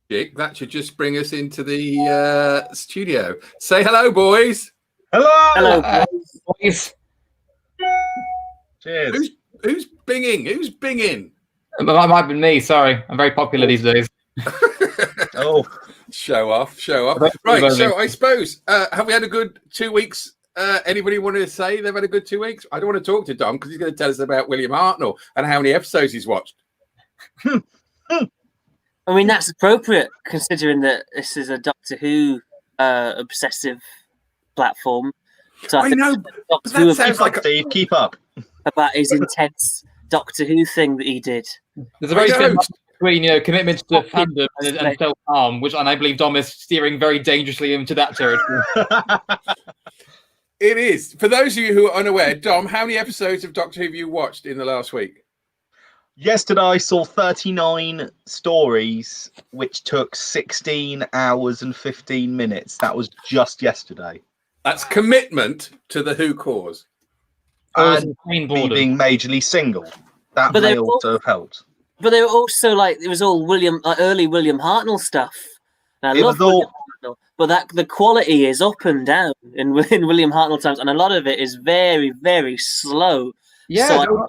That should just bring us into the studio. Say hello, boys. Hello. Hello, boys. Cheers. Who's binging? Who's binging? It might have been me. Sorry, I'm very popular these days. Oh, show off. Right. So I suppose have we had a good 2 weeks? Anybody want to say they've had a good 2 weeks? I don't want to talk to Dom because he's going to tell us about William Hartnell and how many episodes he's watched. I mean, that's appropriate considering that this is a Doctor Who obsessive platform. So I know, but that sounds like Steve, keep up about his intense Doctor Who thing that he did. There's a very thin line between commitment to fandom and self-harm, and I believe Dom is steering very dangerously into that territory. It is. For those of you who are unaware, Dom, how many episodes of Doctor Who have you watched in the last week? Yesterday I saw 39 stories, which took 16 hours and 15 minutes. That was just yesterday. That's commitment to the Who cause. And me being majorly single. That may also have helped. But they were also it was all early William Hartnell stuff. And I love William Hartnell, but the quality is up and down in William Hartnell times, and a lot of it is very, very slow. Yeah, so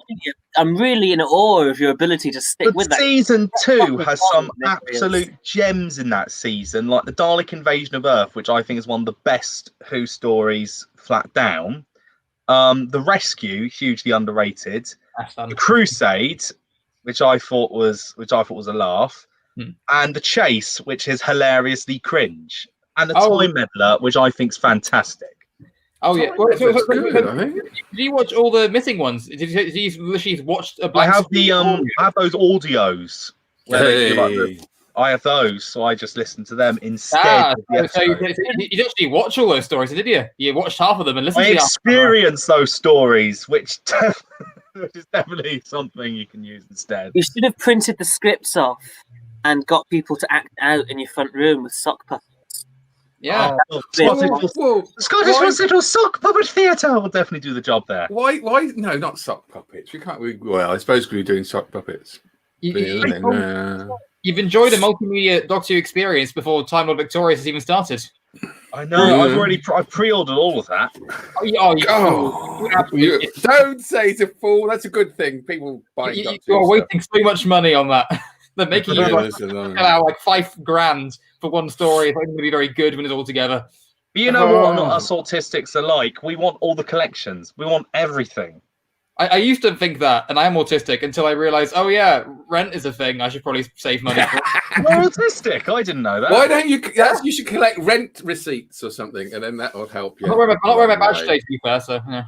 I'm really in awe of your ability to stick with that. Season 2 has some absolute gems in that season, like the Dalek Invasion of Earth, which I think is one of the best Who stories flat down. The Rescue, hugely underrated. The Crusade, which I thought was a laugh, and The Chase, which is hilariously cringe, and the Time Meddler, which I think is fantastic. Oh yeah, did you watch all the missing ones? Did you literally watch a blank? I have those audios. I have those, so I just listen to them instead. So you didn't actually watch all those stories, did you? You watched half of them and listened to I experienced those stories, which is definitely something you can use instead. You should have printed the scripts off and got people to act out in your front room with sock puppets. Yeah, Scottish Recital Sock Puppet Theatre will definitely do the job there. Why? No, not sock puppets. We can't. Well, I suppose we're doing sock puppets. You've enjoyed a multimedia Doctor Who experience before Time Lord Victorious has even started. I know. I've pre-ordered all of that. Don't say it's a fool. That's a good thing. People buy. You are wasting so much money on that. They're making you like $5,000 for one story. It's going to be very good when it's all together. But you know what? Not us autistics are like. We want all the collections. We want everything. I used to think that, and I am autistic until I realised, rent is a thing. I should probably save money for it. You're autistic? I didn't know that. Why don't you? You should collect rent receipts or something, and then that will help you. I'm not wearing my badge today, to be fair. So yeah.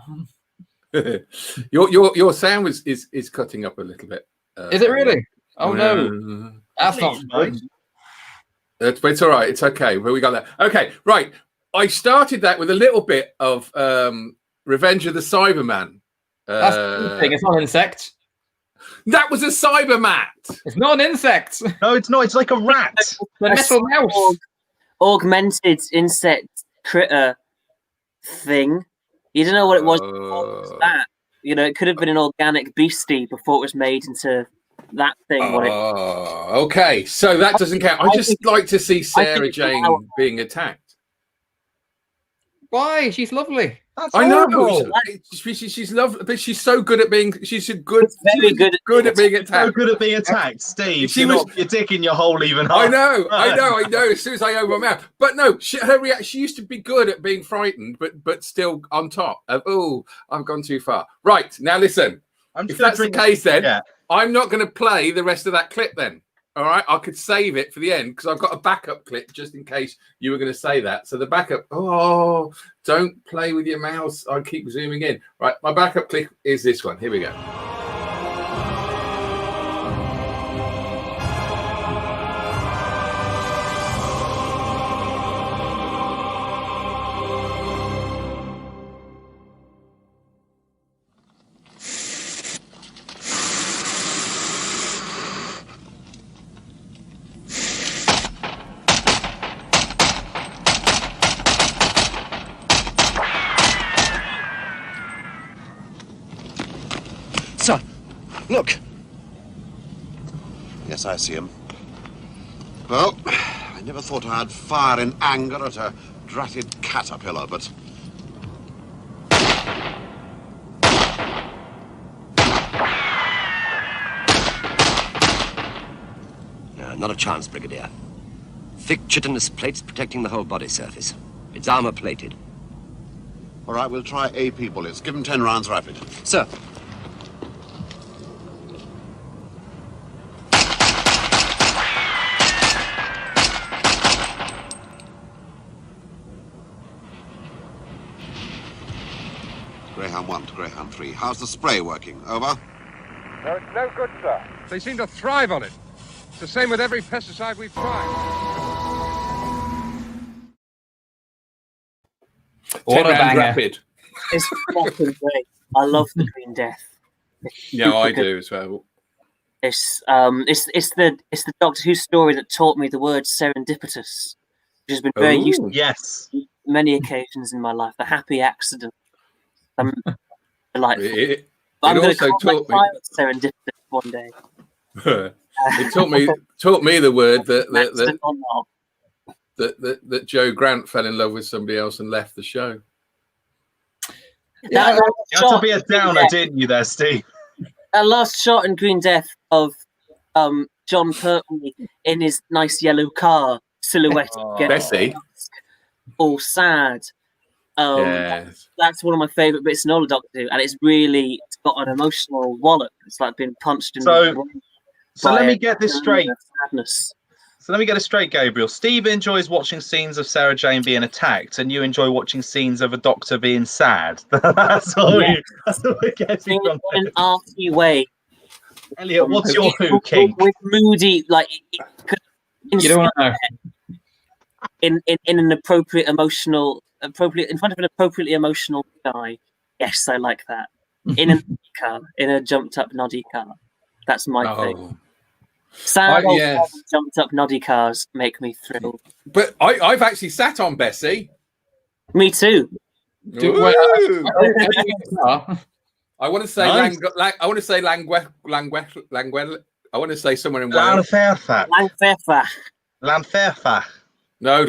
your sound is cutting up a little bit. Is it really? Oh no, that's not good. It's all right. It's okay. But we got that. Okay, right. I started that with a little bit of Revenge of the Cyberman. That's the thing. It's not an insect. That was a Cybermat. It's not an insect. No, it's not. It's like a rat. A metal mouse. Augmented insect critter thing. You don't know what it was before it was that. It could have been an organic beastie before it was made into that thing. Okay. So that doesn't count. I just like to see Sarah Jane being attacked. Why? She's lovely. I know. She's lovely, but she's so good at being. She's good at being attacked. So good at being attacked, Steve. You're digging your hole even harder. I know. As soon as I open my mouth, but no, her reaction. She used to be good at being frightened, but still on top. I've gone too far. Right now, listen. If that's the case, then I'm not going to play the rest of that clip. Then, all right, I could save it for the end because I've got a backup clip just in case you were going to say that. So the backup. Oh, don't play with your mouse. I keep zooming in. Right, my backup clip is this one. Here we go. Son, look. Yes, I see him. Well, I never thought I'd fire in anger at a dratted caterpillar, but... No, not a chance, Brigadier. Thick chitinous plates protecting the whole body surface. It's armor-plated. All right, we'll try AP bullets. Give them 10 rounds rapid. Sir. Greyhound 1 to Greyhound 3. How's the spray working? Over? No, it's no good, sir. They seem to thrive on it. It's the same with every pesticide we've tried. What a banger. Rapid. It's fucking great. I love the Green Death. Yeah, I do as well. It's the Doctor Who story that taught me the word serendipitous, which has been very useful. Yes. Many occasions in my life. The happy accident. Delightful. I'm going to taught me serendipitous one day. It taught me the word that Joe Grant fell in love with somebody else and left the show. You had to be a downer, didn't you, there, Steve? That last shot in Green Death of John Pertwee in his nice yellow car, silhouette, Bessie, all sad. Yes. That's one of my favourite bits in all of Doctor Who, and it's got an emotional wallop. It's like being punched in the brain. So let me get this straight. Sadness. So let me get it straight, Gabriel. Steve enjoys watching scenes of Sarah Jane being attacked, and you enjoy watching scenes of a doctor being sad. That's all we're getting from in an arty way. Eliott, what's your Who kink? With moody, like you don't want to know. In an appropriate in front of an appropriately emotional guy. Yes, I like that. In a car, in a jumped up noddy car. That's my thing. Sad jumped up noddy cars make me thrill. But I've actually sat on Bessie. Me too. I want to say I want to say Languel. I want to say somewhere in Wales. Llanfairpach. No,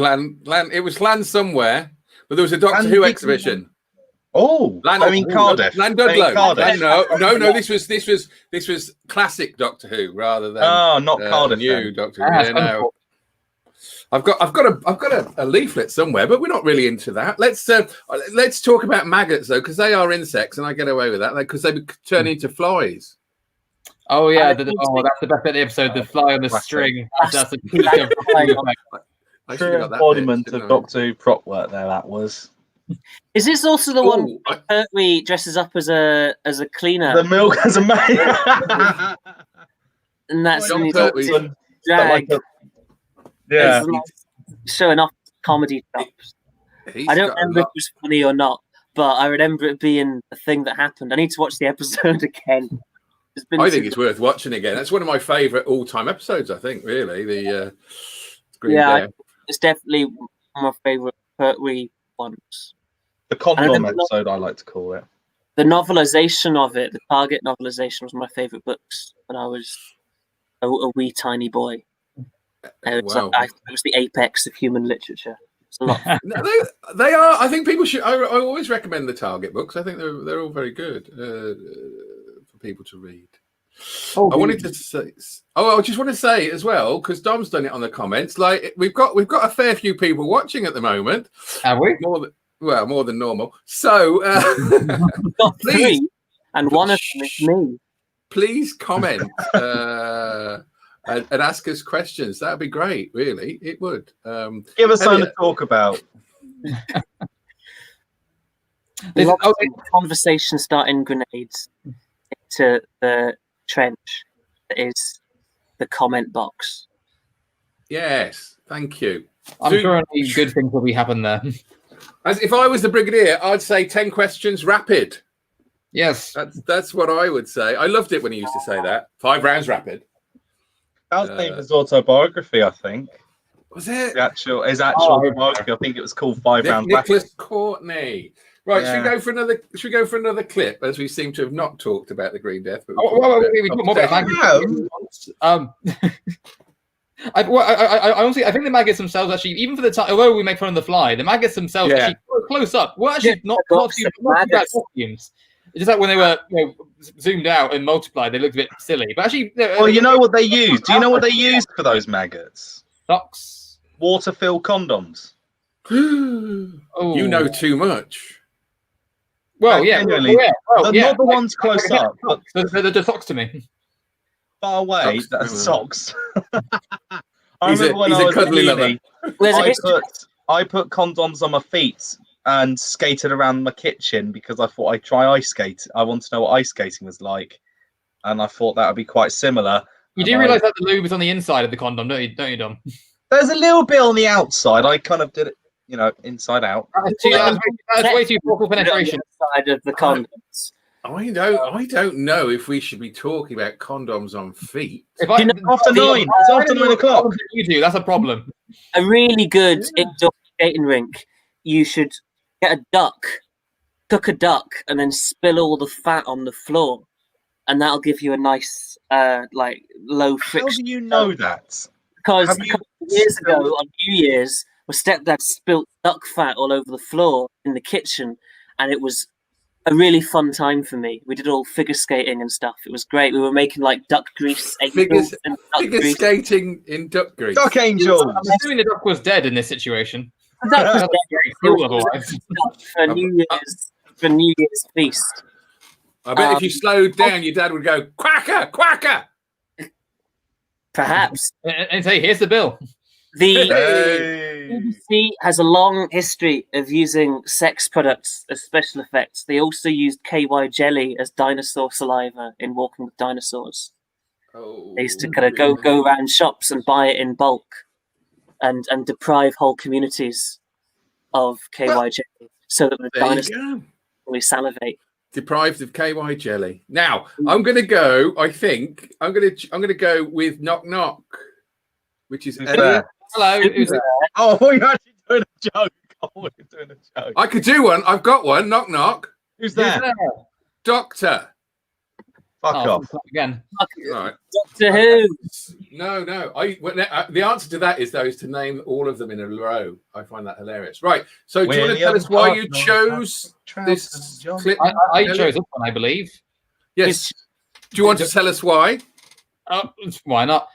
it was Land somewhere, but there was a Doctor Who exhibition. Oh, Cardiff. Llandudlo. No. This was classic Doctor Who rather than not Cardiff. New Doctor Who. No. I've got a leaflet somewhere, but we're not really into that. Let's talk about maggots though, because they are insects, and I get away with that because they turn into flies. Oh yeah, that's the best bit of the episode. The fly on the string. That's a true embodiment of Doctor Who prop work. There, that was. Is this also the one where Pertwee dresses up as a cleaner? The milk as a maid. And that's when he's drag. Showing off comedy chops. I don't remember if it was funny or not, but I remember it being a thing that happened. I need to watch the episode again. I think it's worth watching again. That's one of my favourite all-time episodes, I think, really. The Green Death. It's definitely one of my favourite Pertwee ones. The Condom episode, I like to call it. The novelisation of it, the Target novelisation, was my favourite books when I was a wee tiny boy. It was the apex of human literature. It's a lot. They are. I think people should. I always recommend the Target books. I think they're all very good for people to read. I just want to say as well, because Dom's done it on the comments. Like we've got a fair few people watching at the moment. Have we? More than normal. So we've got please, 3, and one of them is me. Please comment and ask us questions. That would be great. Really, it would. Give us something to talk about. Conversation starting grenades into the trench that is the comment box. Yes, thank you. I'm sure only good things will be happen there. As if I was the Brigadier, I'd say 10 questions rapid. Yes, that's what I would say. I loved it when he used to say that. 5 rounds rapid. That was named his autobiography, I think. Was it? His actual autobiography. I think it was called 5 rounds rapid. Nicholas Courtney. Right, should we go for another clip, as we seem to have not talked about the Green Death? But Honestly, I think the maggots themselves actually, even for the time, although we make fun of the fly, the maggots themselves actually close up. Well, actually, not too bad costumes. It's just like when they were zoomed out and multiplied, they looked a bit silly. But actually, well, you know what they used? Do you know what they used for those maggots? Socks. Water-filled condoms. Oh. You know too much. Well, Not the ones close up, but they're socks to me. Far away, that's socks. I He's remember when I was at uni, I put condoms on my feet and skated around my kitchen because I thought I'd try ice skate. I wanted to know what ice skating was like, and I thought that would be quite similar. You do realise that the lube is on the inside of the condom, don't you, Dom? There's a little bit on the outside. I kind of did it, inside out. That's way too powerful penetration. Side of the condoms. I don't know if we should be talking about condoms on feet. After 9 o'clock. You do. That's a problem. A really good indoor skating rink. You should get a duck, cook a duck, and then spill all the fat on the floor, and that'll give you a nice, low friction. How do you know that? Because a couple of years ago on New Year's, my stepdad spilt duck fat all over the floor in the kitchen, and it was a really fun time for me. We did all figure skating and stuff. It was great. We were making duck grease. Figure skating in duck grease. Duck angels. I'm assuming the duck was dead in this situation. The duck was dead. For New Year's feast. I bet if you slowed down, your dad would go, "Quacker, quacker." Perhaps. And say, "Here's the bill." The BBC has a long history of using sex products as special effects. They also used KY jelly as dinosaur saliva in Walking with Dinosaurs. They used to kind of go around shops and buy it in bulk and deprive whole communities of KY jelly so that the dinosaurs really salivate. Deprived of KY jelly. Now I'm going to go. I think I'm going to go with knock knock, which is Eliott. Hello. Oh, you're actually doing a joke. I could do one. I've got one. Knock knock. Who's there? Doctor. Fuck off again. Right. Doctor Who? No. The answer to that is to name all of them in a row. I find that hilarious. Right. So do you want to tell us why you chose this clip? I chose this one, I believe. Yes. Do you want to tell us why? Why not?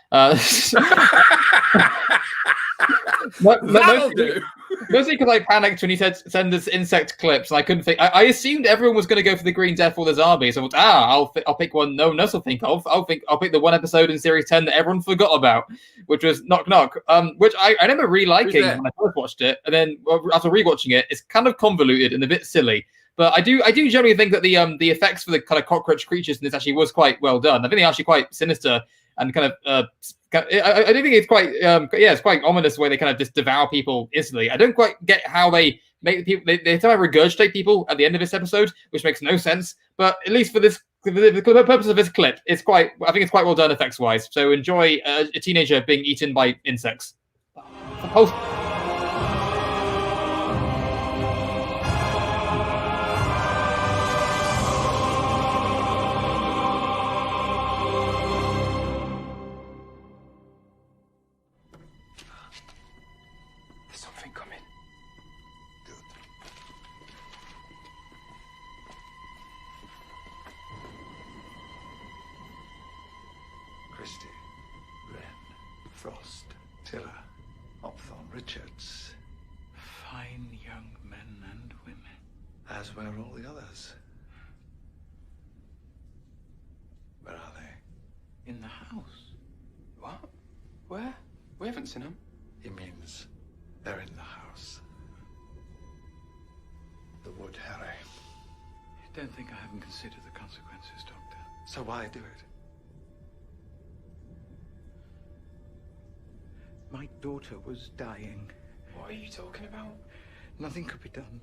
That'll do. Mostly because I panicked when he said send us insect clips, and I couldn't think. I assumed everyone was going to go for the Green Death or the Zarbi, so I'll pick one no one else will think of. I'll pick the one episode in series 10 that everyone forgot about, which was Knock Knock. Which I remember really liking when I first watched it, and then after rewatching it, it's kind of convoluted and a bit silly. But I do generally think that the effects for the kind of cockroach creatures in this actually was quite well done. I think they're actually quite sinister and kind of. I do think it's quite it's quite ominous the way they kind of just devour people instantly. I don't quite get how they make the people they somehow regurgitate people at the end of this episode, which makes no sense. But at least for the purpose of this clip, I think it's quite well done effects wise. So enjoy a teenager being eaten by insects. Richards. Fine young men and women. As were all the others. Where are they? In the house. What? Where? We haven't seen them. He means they're in the house. The wood, Harry. You don't think I haven't considered the consequences, Doctor? So why do it? My daughter was dying. What are you talking about? Nothing could be done.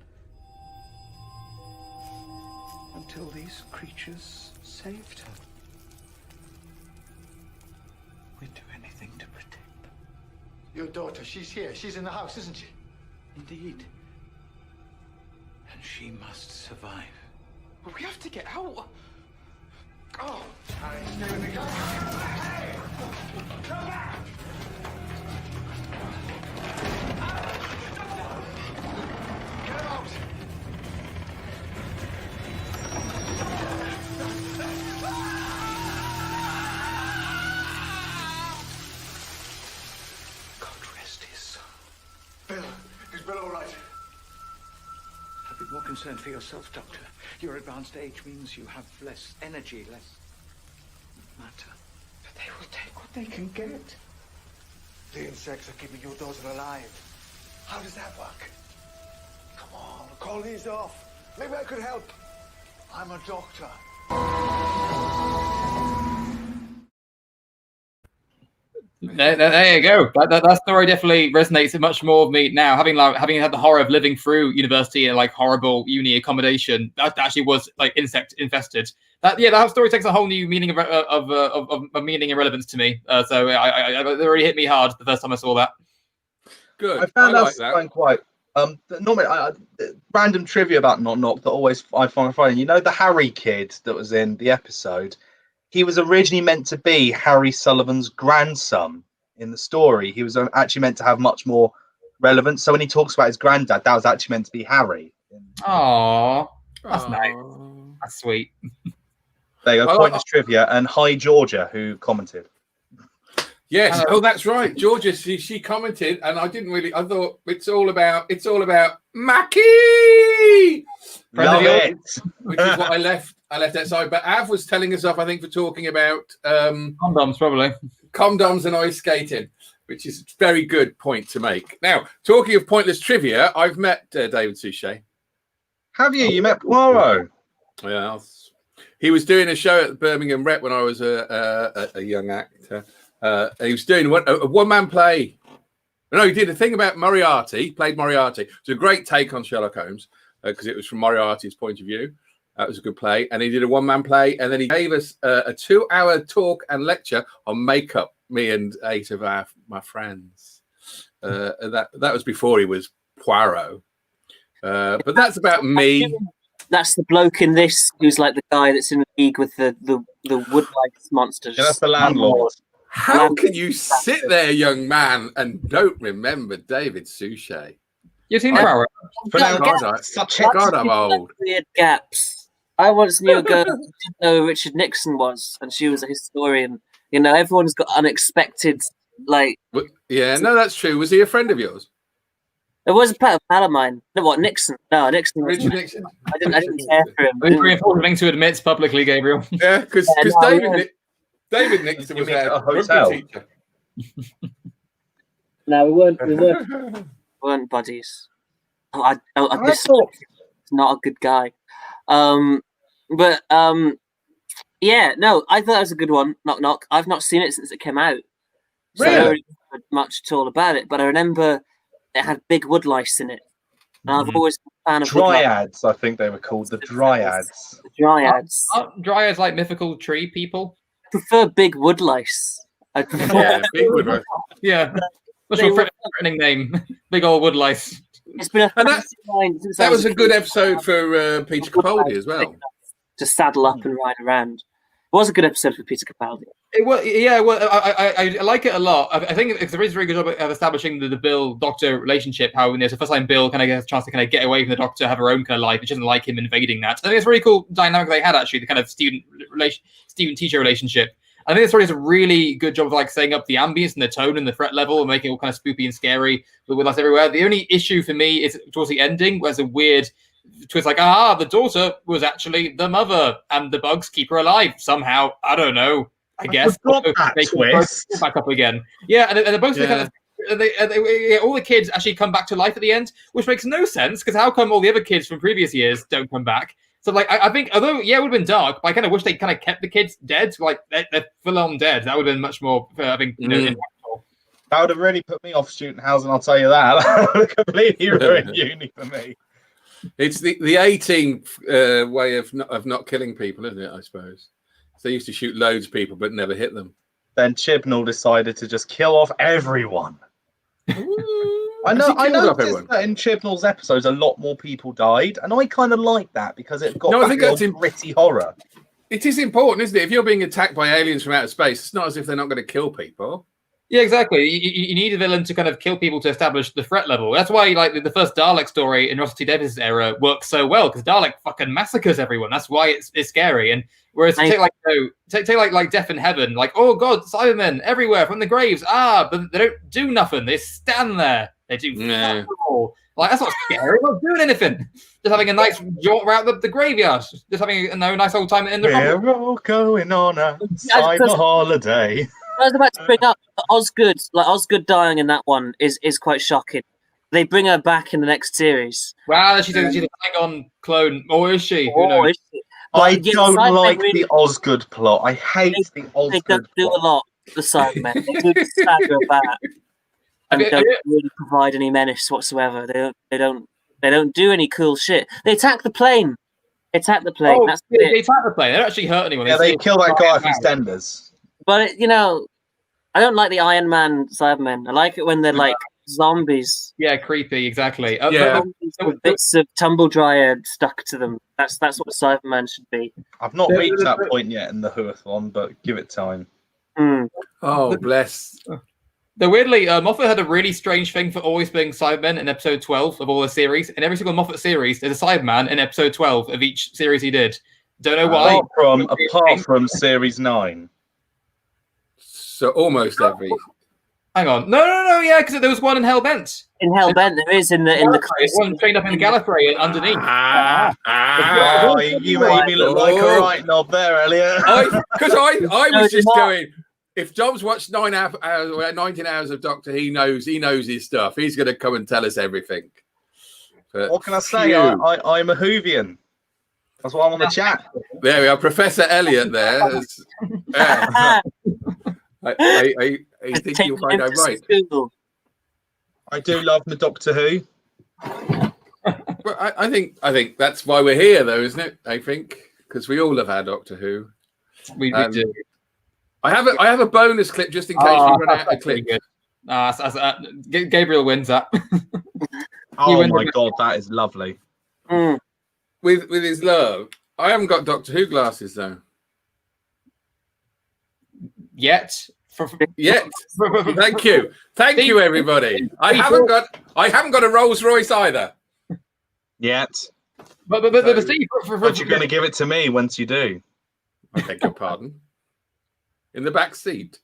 Until these creatures saved her. We'd do anything to protect them. Your daughter, she's here. She's in the house, isn't she? Indeed. And she must survive. But we have to get out. Oh! Harry, stay with me. Come back! be more concerned for yourself, Doctor. Your advanced age means you have less energy, less matter. But they will take what they can get. The insects are keeping your daughter alive. How does that work? Come on, the colony's off. Maybe I could help. I'm a doctor. There you go. That story definitely resonates much more with me now. Having had the horror of living through university and like horrible uni accommodation, that actually was like insect infested. That story takes a whole new meaning of meaning and relevance to me. So it really hit me hard the first time I saw that. Good. I found like that quite. Normally, random trivia about Knock Knock that I find funny. You know the Harry kid that was in the episode. He was originally meant to be Harry Sullivan's grandson in the story. He was actually meant to have much more relevance. So when he talks about his granddad, that was actually meant to be Harry. Aww, that's nice. That's sweet. There you go. Pointless trivia. And hi, Georgia, who commented. Yes. Oh, that's right. Georgia, she commented, and I didn't really. I thought it's all about Mackie. Love it. Which is what I left outside. But Av was telling us off, I think, for talking about condoms, probably condoms and ice skating, which is a very good point to make. Now, talking of pointless trivia, I've met David Suchet. Have you? You met Poirot? Yeah, he was doing a show at the Birmingham Rep when I was a young actor. He was doing a one-man play. No, he did a thing about Moriarty. He played Moriarty. It was a great take on Sherlock Holmes because it was from Moriarty's point of view. That was a good play. And he did a one-man play. And then he gave us a 2-hour talk and lecture on makeup, me and 8 of my friends. That was before he was Poirot. But that's about me. That's the bloke in this who's like the guy that's in league with the wood-like monsters. Yeah, that's the landlord. How can you sit there, young man, and don't remember David Suchet? You've seen Poirot. God, I'm old. Weird gaps. I once knew a girl who didn't know who Richard Nixon was, and she was a historian. You know, everyone's got unexpected, like... Yeah, no, that's true. Was he a friend of yours? It was a pal of mine. No, what, Nixon? No, Nixon. Richard Nixon. I didn't care for him. It's very important thing to admit publicly, Gabriel. Yeah, because David Nixon was a hotel teacher. No, we weren't buddies. It's not a good guy. Yeah, no, I thought that was a good one. Knock Knock. I've not seen it since it came out, so I don't really know much at all about it. But I remember it had big wood lice in it. And I've always been a fan of Dryads. I think they were called the Dryads. The Dryads. Aren't Dryads like mythical tree people? I prefer big wood lice. I prefer. Yeah, big wood lice. Yeah, what's your threatening name? Big old wood lice. It's been that was a good episode for Peter Capaldi as well. To saddle up and ride around. It was a good episode for Peter Capaldi. It was, yeah. Well, I like it a lot. I think there is a very good job of establishing the Bill-Doctor relationship. How it's the first time Bill kind of gets a chance to kind of get away from the Doctor, have her own kind of life. It doesn't like him invading that. I think it's a really cool dynamic they had actually. The kind of student-teacher relationship. I think this story does a really good job of like setting up the ambience and the tone and the threat level and making it all kind of spoopy and scary with lights everywhere. The only issue for me is towards the ending, where there's a weird twist, like, the daughter was actually the mother, and the bugs keep her alive somehow. I don't know. I guess they twist back up again. Yeah, and they're both kind of. All the kids actually come back to life at the end, which makes no sense because how come all the other kids from previous years don't come back? So, like, I think, although, yeah, it would have been dark, but I kind of wish they kind of kept the kids dead. Like, they're full-on dead. That would have been much more, I think, impactful. That would have really put me off student housing, I'll tell you that. That would have completely ruined uni for me. It's the 18th way of not killing people, isn't it, I suppose? So they used to shoot loads of people, but never hit them. Then Chibnall decided to just kill off everyone. I noticed that in Chibnall's episodes, a lot more people died, and I kind of like that because it got gritty horror. It is important, isn't it? If you're being attacked by aliens from outer space, it's not as if they're not going to kill people. Yeah, exactly. You need a villain to kind of kill people to establish the threat level. That's why, like, the first Dalek story in Russell T Davies' era works so well because Dalek fucking massacres everyone. That's why it's scary. And whereas take like Death in Heaven, like, oh god, Cybermen everywhere from the graves. But they don't do nothing. They stand there. They do nothing at all. Like, that's not scary. We're not doing anything. Just having a nice jaunt around the graveyard. Just having a nice old time in the We're all going on a summer holiday. I was about to bring up Osgood dying in that one is quite shocking. They bring her back in the next series. Wow, she's a Saigon clone. Or is she? Who knows? Is she? I don't like the Osgood plot. I hate the Osgood They don't do plot. a lot, the Cybermen. They do stagger about and don't really provide any menace whatsoever. They don't do any cool shit. They attack the plane. Oh, That's they attack the plane. They don't actually hurt anyone. Yeah, they kill that guy from EastEnders. But I don't like the Iron Man Cybermen. I like it when they're like zombies. Yeah, creepy. Exactly. With bits of tumble dryer stuck to them. That's what Cyberman should be. I've not reached that point yet in the Huth one, but give it time. Oh, bless. Though weirdly, Moffat had a really strange thing for always being Cybermen in episode 12 of all the series. In every single Moffat series, there's a Cyberman in episode 12 of each series he did. Don't know why. Apart from series 9. So almost every. Hang on. No, yeah, because there was one in Hellbent. In Hellbent, there is in the one trained up in Gallifrey and underneath. You made me look like a right knob there, Eliott. Because I was just going. If Dom's watched 19 hours of Doctor, he knows his stuff. He's going to come and tell us everything. But what can I say? I'm a Whovian. That's why I'm on the chat. There we are, Professor Eliott. There. I think you'll find out right. I do love the Doctor Who. But I think that's why we're here, though, isn't it? I think because we all love our Doctor Who. We do. I have a bonus clip just in case we run out of clips. Gabrielle wins that. Oh my god, that is lovely. With his love, I haven't got Doctor Who glasses though. Yet. Thank you, everybody. I haven't got a Rolls Royce either. Yet. But you're going to give it to me once you do. I beg your pardon. In the back seat.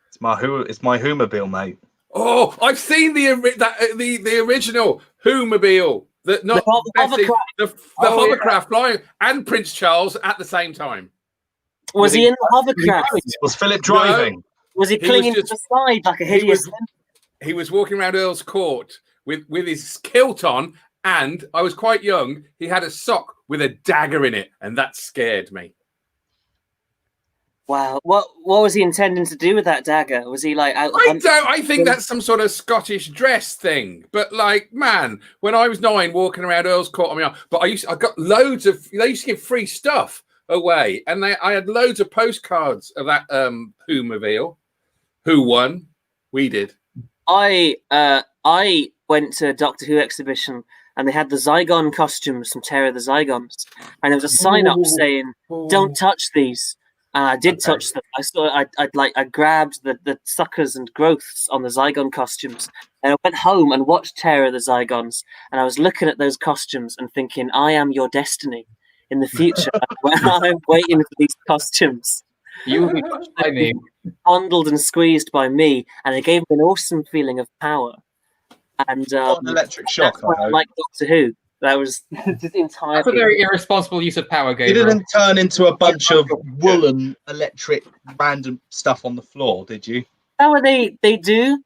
It's my Whomobile, mate. Oh, I've seen the original Whomobile. The hovercraft flying and Prince Charles at the same time. Was he in the hovercraft? Was Philip driving? No. Was he clinging to the side like a hideous? He was walking around Earl's Court with his kilt on, and I was quite young. He had a sock with a dagger in it, and that scared me. Wow, what was he intending to do with that dagger? Was he like out? I think that's some sort of Scottish dress thing. But like, man, when I was 9, walking around Earl's Court on my own, but I got loads of. They used to give free stuff away, and I had loads of postcards of that Whomobile. Who won? We did. I went to a Doctor Who exhibition, and they had the Zygon costumes from Terror of the Zygons, and there was a sign up saying, "Don't touch these." And I did touch them. I grabbed the suckers and growths on the Zygon costumes, and I went home and watched Terror of the Zygons, and I was looking at those costumes and thinking, I am your destiny in the future. I'm waiting for these costumes. You will be touched by me. Fondled and squeezed by me, and it gave me an awesome feeling of power. And an electric shock. I like Doctor Who. That was just entirely. That's a very irresponsible use of power, Gabriel. You didn't turn into a bunch of woolen electric random stuff on the floor, did you? How they do?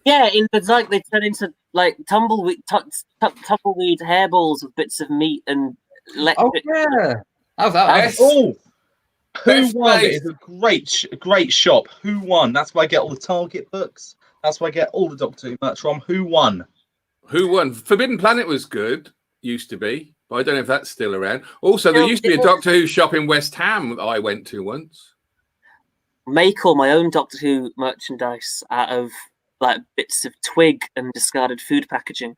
Yeah, they turn into like tumbleweed hairballs with bits of meat and electric. Oh yeah, how's that? Oh, Who Won is a great shop. Who Won? That's where I get all the Target books. That's where I get all the Doctor Who merch from. Who Won? Who Won? Forbidden Planet was good. Used to be, but I don't know if that's still around. Also, there used to be a Doctor Who shop in West Ham that I went to once. Make all my own Doctor Who merchandise out of like bits of twig and discarded food packaging.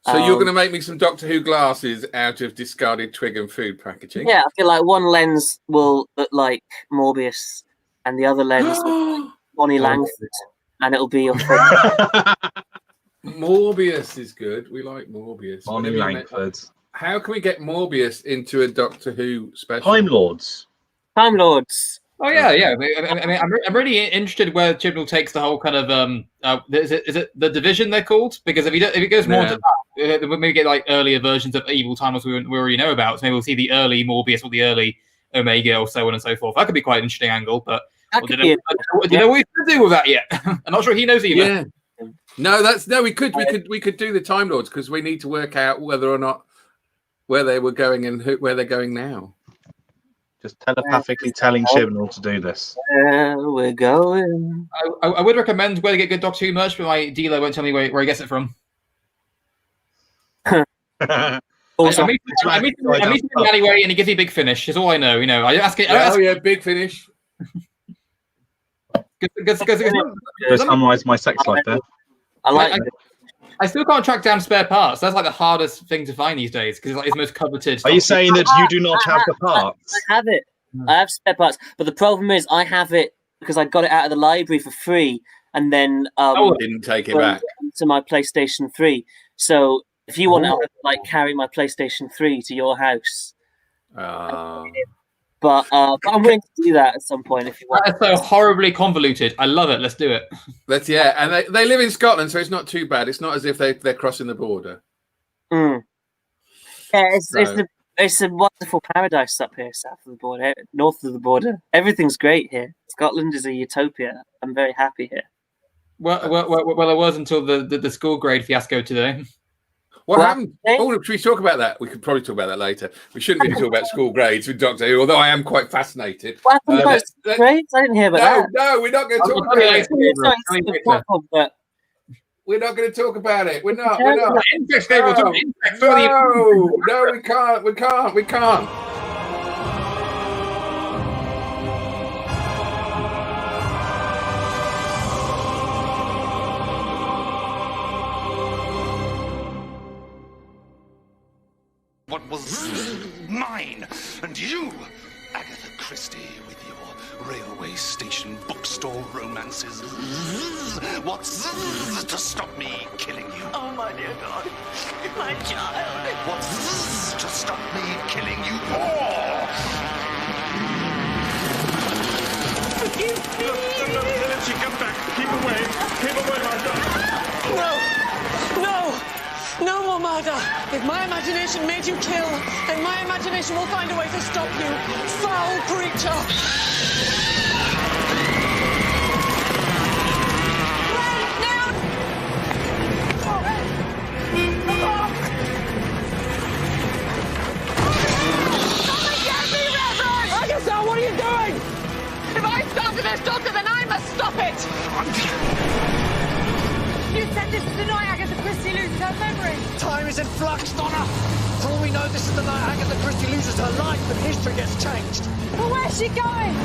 So you're going to make me some Doctor Who glasses out of discarded twig and food packaging? Yeah, I feel like one lens will look like Morbius, and the other lens will look like Bonnie Langford, and it'll be your friend. Morbius is good. We like Morbius. Bonnie Langford. How can we get Morbius into a Doctor Who special? Time Lords. Time Lords. Oh yeah. I mean, I'm really interested where Chibnall takes the whole kind of is it the division they're called? Because if he goes more into that, we'll maybe get like earlier versions of evil Timers we already know about. So maybe we'll see the early Morbius or the early Omega or so on and so forth. That could be quite an interesting angle, but I don't know what we can do with that yet. I'm not sure he knows either. Yeah. We could do the Time Lords because we need to work out whether or not where they were going and where they're going now. Just telepathically telling Chibnall to do this. We're going. I would recommend where to get good Doctor Who merch, but my dealer won't tell me where he gets it from. Also, I meet him anyway, and he gives me Big Finish. Is all I know. I ask it. Big Finish. To summarize my sex life there. I still can't track down spare parts. That's like the hardest thing to find these days because it's like his most coveted. Are you saying that you do not have the parts? I have it. I have spare parts, but the problem is I have it because I got it out of the library for free, and then didn't take it back to my PlayStation 3. So if you want to carry my PlayStation 3 to your house, but I'm willing to do that at some point if you want. That's so horribly convoluted. I love it. Let's do it. And they live in Scotland, so it's not too bad. It's not as if they're crossing the border. Yeah, it's a wonderful paradise up here, south of the border, north of the border. Everything's great here. Scotland is a utopia. I'm very happy here. Well, it was until the school grade fiasco today. What happened? Should we talk about that? We could probably talk about that later. We shouldn't really talk about school grades with Doctor Who, although I am quite fascinated. What happened about school grades? I didn't hear about that. No, we're not going to talk about it. We're not going to talk about it. We're not. No, we can't. What was mine, and you, Agatha Christie, with your railway station bookstore romances. What's to stop me killing you? Oh, my dear God, my child. What's to stop me killing you all? Forgive me. Don't let you come back. Keep away, my darling. No more murder. If my imagination made you kill, then my imagination will find a way to stop you, foul creature. Run down. Agatha, what are you doing? If I started this, Doctor, then I must stop it. You said this is the night Agatha Christie loses her memory. Time is in flux, Donna. For all we know, this is the night Agatha Christie loses her life and history gets changed. But where's she going?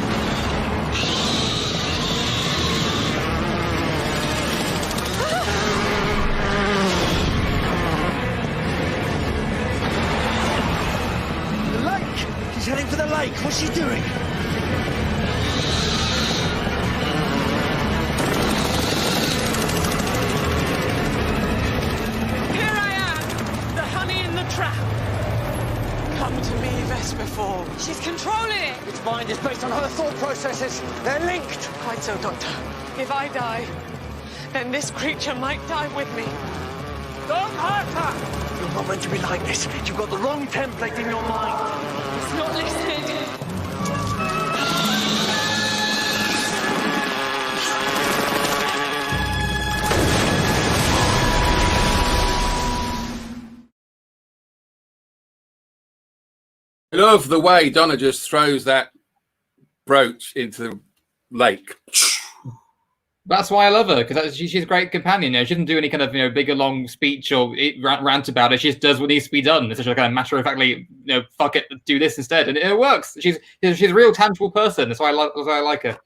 The lake! She's heading for the lake. What's she doing? Come to me, Vesperform. She's controlling it. Its mind is based on her thought processes. They're linked. Quite so, Doctor. If I die, then this creature might die with me. Don't hurt her! You're not meant to be like this. You've got the wrong template in your mind. It's not listening. I love the way Donna just throws that brooch into the lake. That's why I love her, because she's a great companion. She doesn't do any kind of bigger long speech or rant about it. She just does what needs to be done. It's just kind of matter of factly, fuck it, do this instead, and it works. She's a real tangible person. That's why I like her.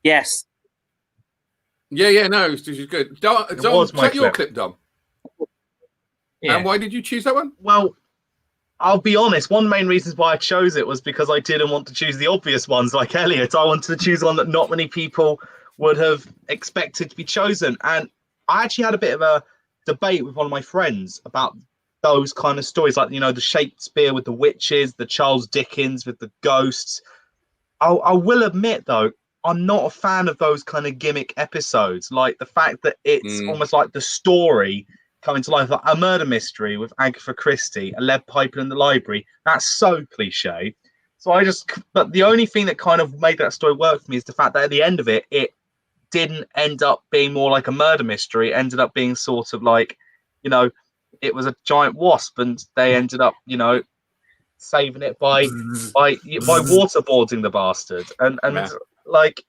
Yes. Yeah, no, she's good. Dom, check your clip, Dom. Yeah. And why did you choose that one? Well, I'll be honest, one main reason why I chose it was because I didn't want to choose the obvious ones like Eliott. I wanted to choose one that not many people would have expected to be chosen. And I actually had a bit of a debate with one of my friends about those kind of stories, like, the Shakespeare with the witches, the Charles Dickens with the ghosts. I will admit though, I'm not a fan of those kind of gimmick episodes, like the fact that it's almost like the story coming to life, like a murder mystery with Agatha Christie, a lead pipe in the library. That's so cliche. So but the only thing that kind of made that story work for me is the fact that at the end of it, it didn't end up being more like a murder mystery. It ended up being sort of like, it was a giant wasp, and they ended up, saving it by waterboarding the bastard. And like,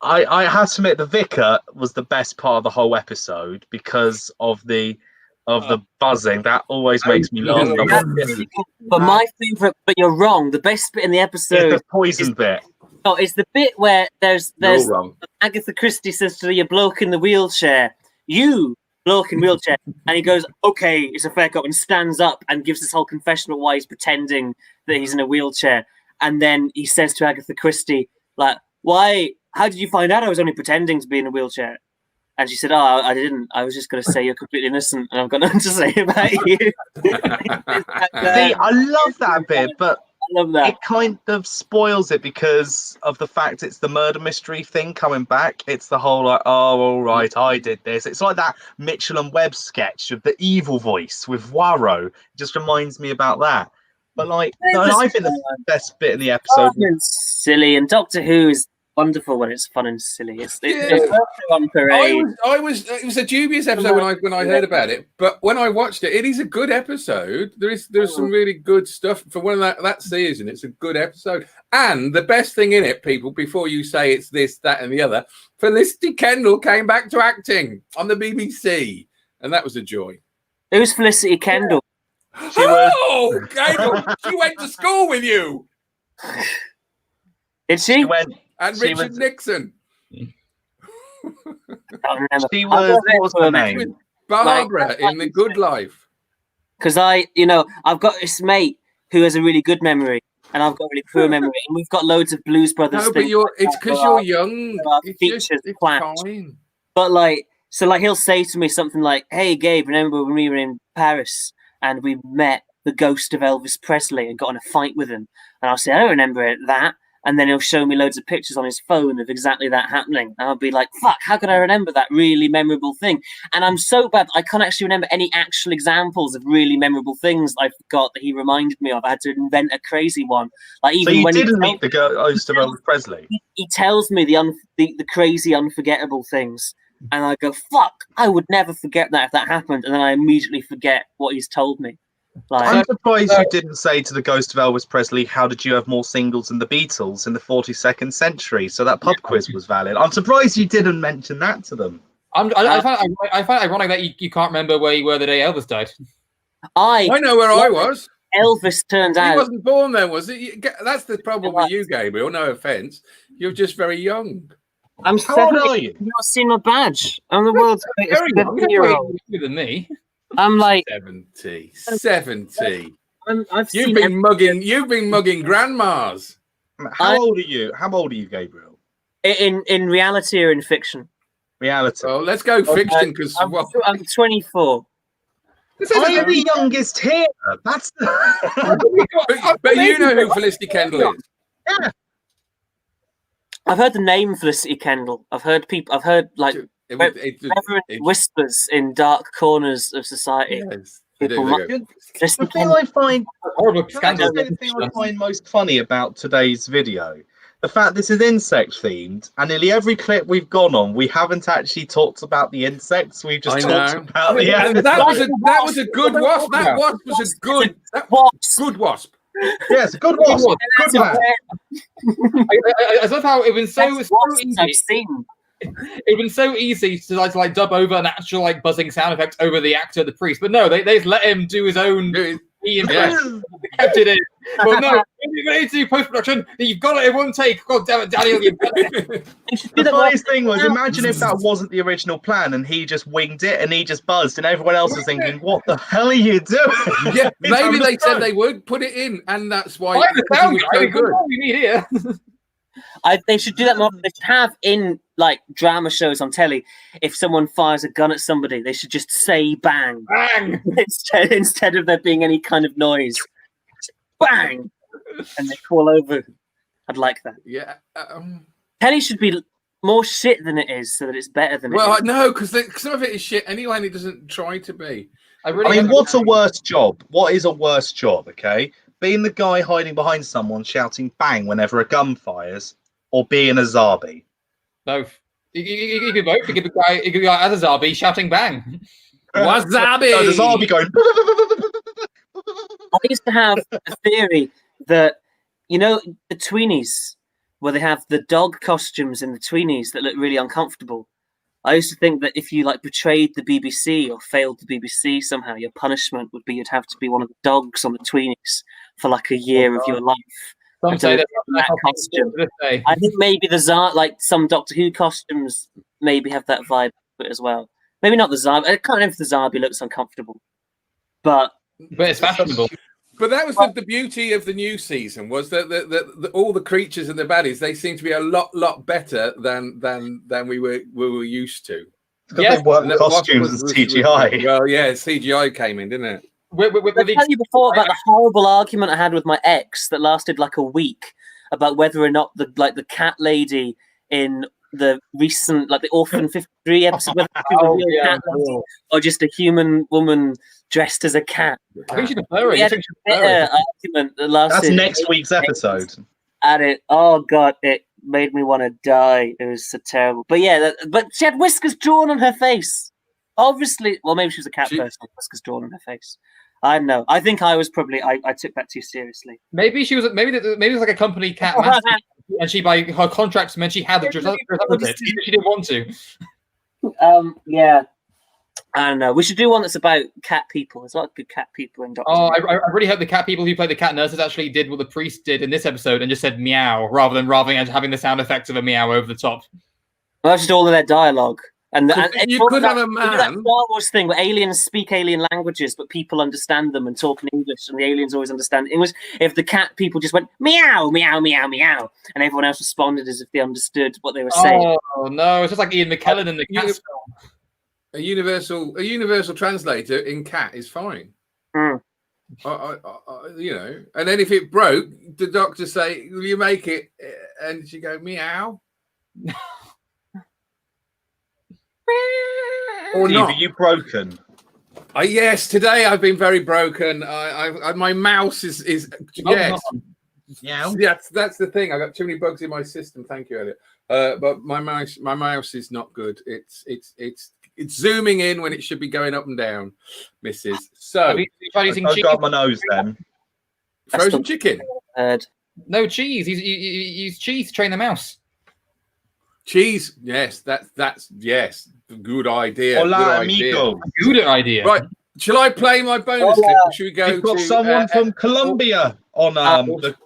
I have to admit, the vicar was the best part of the whole episode because of the buzzing. That always makes me laugh. But my favorite, but you're wrong. The best bit in the episode, the poison bit. No, it's the bit where there's Agatha Christie says to the bloke in the wheelchair, "You bloke in wheelchair," and he goes, "Okay, it's a fair cop," and stands up and gives this whole confession of why he's pretending that he's in a wheelchair. And then he says to Agatha Christie, like, "Why? How did you find out I was only pretending to be in a wheelchair?" And she said, "Oh, I didn't. I was just going to say you're completely innocent, and I've got nothing to say about you." See, I love that bit, but I love that. It kind of spoils it because of the fact it's the murder mystery thing coming back. It's the whole like, oh, all right, I did this. It's like that Mitchell and Webb sketch of the evil voice with Poirot. It just reminds me about that. But like, I think the best bit in the episode is silly, and Doctor Who is wonderful when it's fun and silly. It's on parade. It was a dubious episode when I heard about it, but when I watched it, it is a good episode. There's some really good stuff for one of that season. It's a good episode, and the best thing in it, people, before you say it's this, that, and the other, Felicity Kendall came back to acting on the BBC, and that was a joy. Who's Felicity Kendall? Kendall, she went to school with you. Did she? She went. And Richard Nixon. She was, what was her name? Barbara in The Good Life. Because I've got this mate who has a really good memory, and I've got a really poor memory, and we've got loads of Blues Brothers. No, but it's because you're young. It's fine. But he'll say to me something like, "Hey, Gabe, remember when we were in Paris and we met the ghost of Elvis Presley and got in a fight with him?" And I'll say, "I don't remember that." And then he'll show me loads of pictures on his phone of exactly that happening. And I'll be like, fuck, how could I remember that really memorable thing? And I'm so bad, I can't actually remember any actual examples of really memorable things I forgot that he reminded me of. I had to invent a crazy one. Like, even so you when didn't meet the ghost of Elvis Presley? He tells me the crazy, unforgettable things. And I go, fuck, I would never forget that if that happened. And then I immediately forget what he's told me. I'm surprised you didn't say to the ghost of Elvis Presley, how did you have more singles than the Beatles in the 42nd century? So that pub quiz was valid. I'm surprised you didn't mention that to them. I find it ironic that you can't remember where you were the day Elvis died. I know where I was. Elvis turned out. He wasn't born then, was it? That's the problem with you, Gabriel. No offence. You're just very young. I'm 70. How old are you? You've not seen my badge. I'm the world's greatest 7-year-old. Younger than me. I'm like 70. You've been mugging grandmas. How old are you? How old are you, Gabriel? In reality or in fiction? Reality. Oh, let's go fiction because I'm 24. I'm the youngest here. That's. but you know who Felicity Kendall is. Yeah. I've heard the name Felicity Kendall. I've heard like. Whispers in dark corners of society. Yes, the thing I find most funny about today's video, the fact this is insect themed, and nearly every clip we've gone on, we haven't actually talked about the insects. We've just talked about the. That was a good wasp. That wasp was a good wasp. Yes, good wasp. Good man. I love how it was so easy. It'd been so easy to like dub over an actual like buzzing sound effect over the actor, the priest, but no, they just let him do his own. He kept it in. Well, no, you need to do post production. You've got it in one take. God damn it, Daniel! The funniest thing was, imagine if that wasn't the original plan and he just winged it and he just buzzed, and everyone else was thinking, "What the hell are you doing?" Yeah, maybe they said they would put it in, and that's why it was so good. We need here. They should do that more. They should have in like drama shows on telly. If someone fires a gun at somebody, they should just say "bang" instead of there being any kind of noise. Bang, and they fall over. I'd like that. Yeah. Penny should be more shit than it is, so that it's better than it is. Well, no, because some of it is shit anyway, and it doesn't try to be. I mean, what's a worse job? What is a worse job, okay? Being the guy hiding behind someone shouting bang whenever a gun fires, or being a Zarbi? Both. You could both. You could be guy as a Zarbi shouting bang. Wasabi! No, the Zarbi going... I used to have a theory that, you know, the tweenies, where they have the dog costumes in the tweenies that look really uncomfortable. I used to think that if you like betrayed the BBC or failed the BBC somehow, your punishment would be you'd have to be one of the dogs on the tweenies for like a year of your life. Some say that costume. I think maybe like some Doctor Who costumes maybe have that vibe to it as well. Maybe not the Zarbi. I can't remember if the Zarbi looks uncomfortable, but it's fashionable. But that was the beauty of the new season, was that all the creatures and the baddies, they seem to be a lot better than we were used to. Because they weren't costumes and CGI. Well, yeah, CGI came in, didn't it? I tell you before about the horrible argument I had with my ex that lasted like a week about whether or not the cat lady in the recent, like the Orphan 53 episode, whether she was a real cat lady or just a human woman dressed as a cat. I think she's a furry. Argument that lasted. That's next week's episode. And oh god, it made me want to die. It was so terrible. But yeah, but she had whiskers drawn on her face. Obviously, well, maybe she was a cat person with whiskers drawn on her face. I don't know. I think I was probably I took that too seriously. Maybe she was. Maybe it was like a company cat mascot, and she by her contracts meant she had to dress up with it. She didn't want to. Yeah. I don't know. We should do one that's about cat people. There's a lot of good cat people in Doctor Who. I really hope the cat people who play the cat nurses actually did what the priest did in this episode and just said meow rather than having the sound effects of a meow over the top. Well, that's just all of their dialogue. And you could have a man. That Star Wars thing where aliens speak alien languages, but people understand them and talk in English, and the aliens always understand English. If the cat people just went meow, meow, meow, meow, and everyone else responded as if they understood what they were saying. Oh no, it's just like Ian McKellen in the cat film. A universal translator in cat is fine. Mm. You know, and then if it broke, the doctor say, "Will you make it?" And she go meow. Or not? Are you broken? Yes, today I've been very broken. My mouse is yes. Yeah, that's the thing. I got too many bugs in my system. Thank you, Eliott. But my mouse is not good. It's zooming in when it should be going up and down, Mrs. So I got my nose then. Frozen chicken. No cheese. Use cheese to train the mouse. Cheese, yes, that's yes, good idea. Hola, amigo. Good idea. Right, shall I play my bonus clip? Or should we go? We've got someone from Colombia on it.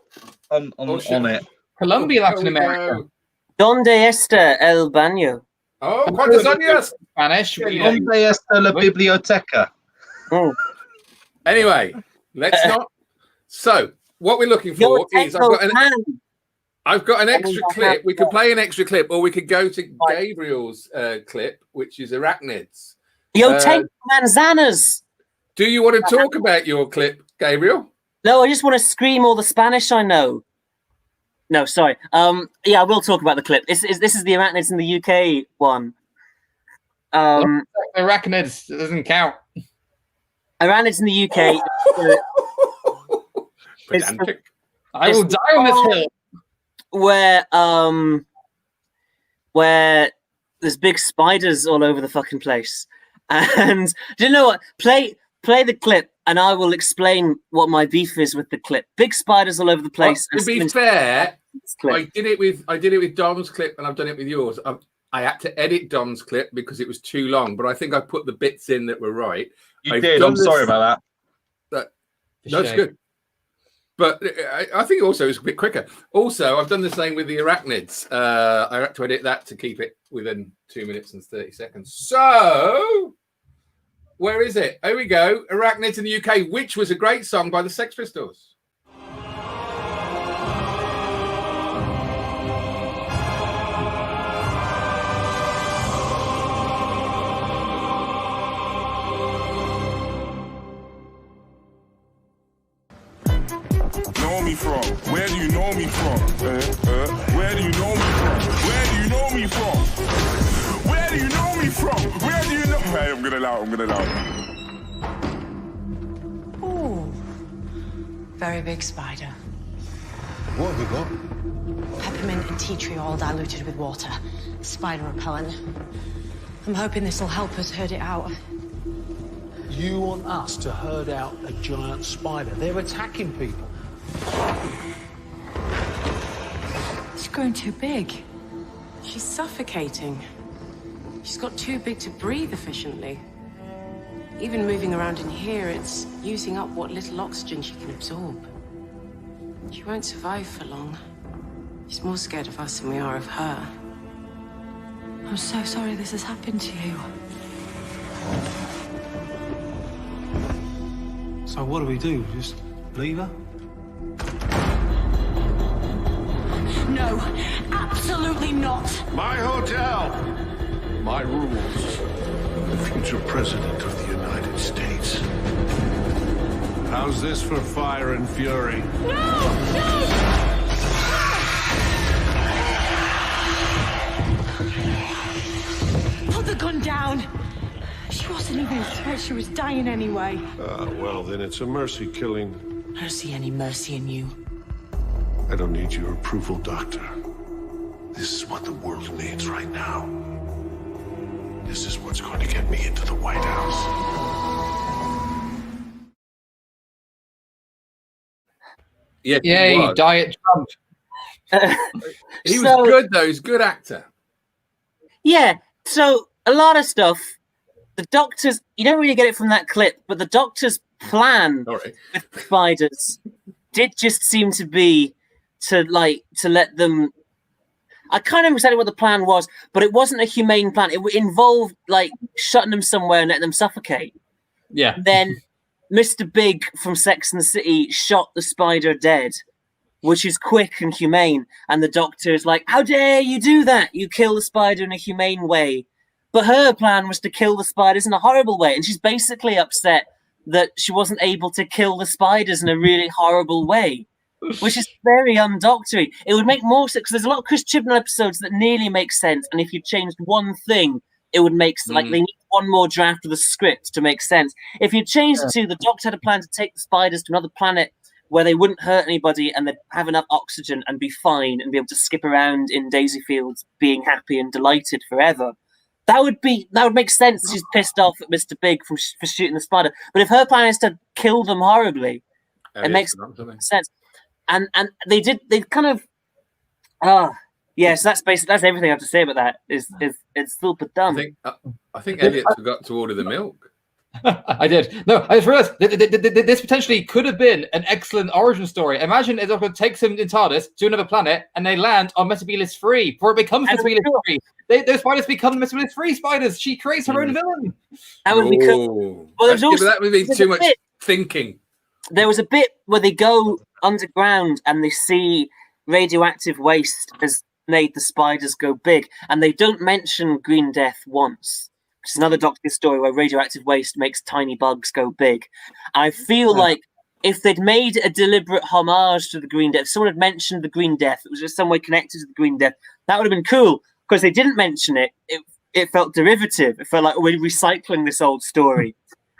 Colombia, Latin America. ¿Dónde está el baño? Oh, ¿cuántos años? Spanish. ¿Dónde está la biblioteca? Oh. Anyway, let's not. So, what we're looking for is I've got an extra clip. We could play an extra clip, or we could go to Gabrielle's clip, which is arachnids. Yo, take manzanas. Do you want to talk about your clip, Gabrielle? No, I just want to scream all the Spanish I know. No, sorry. Yeah, I will talk about the clip. This is the arachnids in the UK one. Arachnids doesn't count. Arachnids in the UK. I will die on this hill. Where there's big spiders all over the fucking place. And do you know what? Play the clip and I will explain what my beef is with the clip. Big spiders all over the place. Well, to be fair, I did it with Dom's clip and I've done it with yours. I had to edit Dom's clip because it was too long, but I think I put the bits in that were right. You did. I'm sorry about that. That's good. But I think also it's a bit quicker. Also, I've done the same with the arachnids. I had to edit that to keep it within 2 minutes and 30 seconds. So, where is it? Here we go. Arachnids in the UK, which was a great song by the Sex Pistols. Know me from? Where do you know me from? Where do you know me from? Where do you know me from? Where do you know me from? Where do you know? Hey, I'm gonna allow. Ooh. Very big spider. What have we got? Peppermint and tea tree oil diluted with water. Spider repellent. I'm hoping this will help us herd it out. You want us to herd out a giant spider? They're attacking people. She's grown too big. She's suffocating. She's got too big to breathe efficiently. Even moving around in here, it's using up what little oxygen she can absorb. She won't survive for long. She's more scared of us than we are of her. I'm so sorry this has happened to you. So what do we do? Just leave her? No, absolutely not. My hotel. My rules. The future president of the United States. How's this for fire and fury? No! Put the gun down. She wasn't even a threat. She was dying anyway. Well, then it's a mercy killing. I don't see any mercy in you. I don't need your approval, Doctor. This is what the world needs right now. This is what's going to get me into the White House. Yeah, yay, Diet Trump. He was good though. He's a good actor. Yeah. So a lot of stuff. The Doctor's. You don't really get it from that clip, but the Doctor's plan with spiders did just seem to be to let them. I can't remember exactly what the plan was, but it wasn't a humane plan. It involved shutting them somewhere and letting them suffocate. Yeah. And then Mr. Big from Sex and the City shot the spider dead, which is quick and humane. And the Doctor is like, "How dare you do that? You kill the spider in a humane way." But her plan was to kill the spiders in a horrible way, and she's basically upset that she wasn't able to kill the spiders in a really horrible way. Which is very undoctory. It would make more sense because there's a lot of Chris Chibnall episodes that nearly make sense, and if you changed one thing, it would make they need one more draft of the script to make sense. If you changed to the Doctor had a plan to take the spiders to another planet where they wouldn't hurt anybody and they'd have enough oxygen and be fine and be able to skip around in daisy fields, being happy and delighted forever. That would make sense. She's pissed off at Mr. Big for shooting the spider. But if her plan is to kill them horribly, it makes sense. And they kind of yes, that's everything I have to say about that. It's super dumb. I think Eliott forgot to order the milk. I did. No, I just realized this potentially could have been an excellent origin story. Imagine a Doctor takes him in TARDIS to another planet and they land on Metebelis Free before it becomes Metebelis Free. Those spiders become Metebelis Free spiders. She creates her own villain. That would be cool. Well, that would be too much thinking. There was a bit where they go underground and they see radioactive waste has made the spiders go big, and they don't mention Green Death once. It's another Doctor story where radioactive waste makes tiny bugs go big. I feel like if they'd made a deliberate homage to the Green Death, if someone had mentioned the Green Death, it was just some way connected to the Green Death, that would have been cool. Because they didn't mention it, it felt derivative. It felt like we're recycling this old story.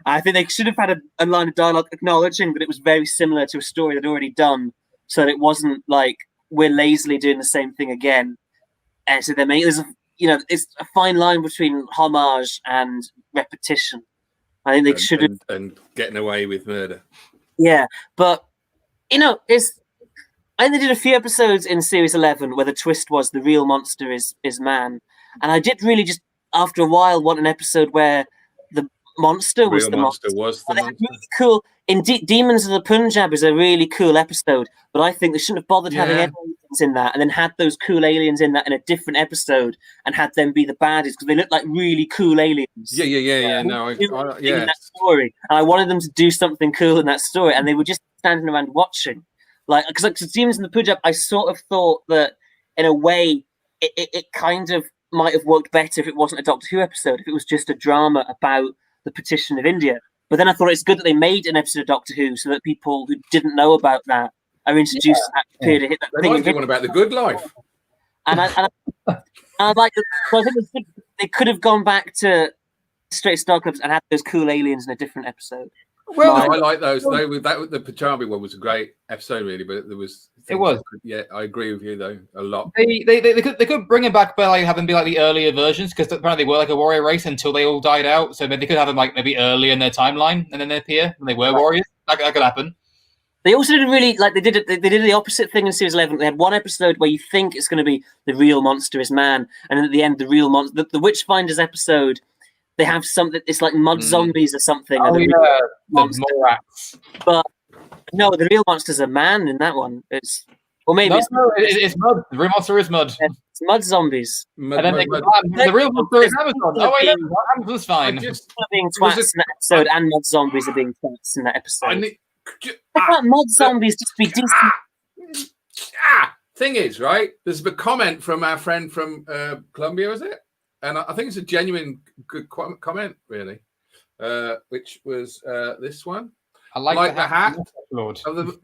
I think they should have had a line of dialogue acknowledging that it was very similar to a story they'd already done, so that it wasn't like we're lazily doing the same thing again. And so it's a fine line between homage and repetition. I think they should have and getting away with murder. Yeah, but I think they did a few episodes in Series 11 where the twist was the real monster is man, and I did really just after a while want an episode where the monster was the monster. Really cool. Demons of the Punjab is a really cool episode, but I think they shouldn't have bothered having aliens in that, and then had those cool aliens in that in a different episode, and had them be the baddies because they look like really cool aliens. Yeah. No, in that story, and I wanted them to do something cool in that story, and they were just standing around watching, because Demons in the Punjab, I sort of thought that in a way it kind of might have worked better if it wasn't a Doctor Who episode, if it was just a drama about the partition of India. But then I thought it's good that they made an episode of Doctor Who so that people who didn't know about that are introduced to that period. Hit that they might do one about the good life. And I like. So I think they could have gone back to Straight Star Clubs and had those cool aliens in a different episode. Well, I like those. The Pachabi one was a great episode, really, but there was. It was. Yeah, I agree with you though a lot. They could bring it back by like having be like the earlier versions because apparently they were like a warrior race until they all died out. So they could have them like maybe early in their timeline and then they appear when they were warriors. That could happen. They also didn't really like they did the opposite thing in series 11. They had one episode where you think it's going to be the real monster is man, and then at the end the real monster, the Witchfinders episode. They have something. It's like mud zombies or something. Oh, the Morax. But no, the real monster's a man in that one. It's maybe it's mud. The real monster is mud. Yeah, it's mud zombies. And then the real monster is Amazon. Oh wait, Amazon's fine. Being twats in that episode, and mud zombies are being twats in that episode. Why can't mud zombies just be decent? Thing is, right? There's a comment from our friend from Colombia, is it? And I think it's a genuine good comment, really, which was this one. I like the hat. Lord. Of the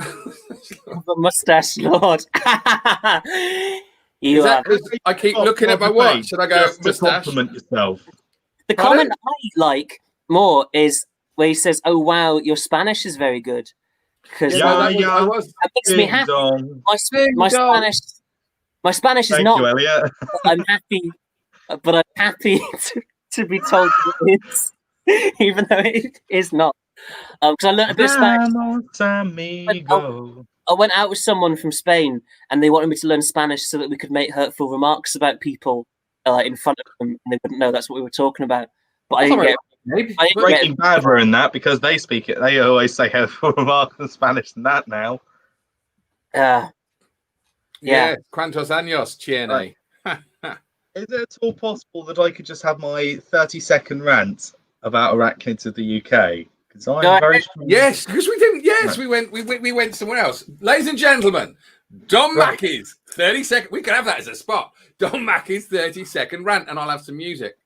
mustache lord. I keep looking at my watch and I go, mustache. Compliment yourself. The comment I like more is where he says, "Oh wow, your Spanish is very good." Because that makes me happy. My Spanish is not. You, Eliott. I'm happy. But I'm happy to be told it is, even though it is not. Because I learned a bit of Spanish. I went out with someone from Spain, and they wanted me to learn Spanish so that we could make hurtful remarks about people in front of them, and they wouldn't know that's what we were talking about. But I didn't get. Breaking Bad were in that because they speak it. They always say hurtful remarks in Spanish than that now. Yeah. Cuantos años tiene? Is it at all possible that I could just have my 30-second rant about arachnids of the UK? Because I'm very strong. Yes, because we didn't. Yes, we went somewhere else. Ladies and gentlemen, Don Mackie's 30-second. We can have that as a spot. Don Mackie's 30-second rant, and I'll have some music.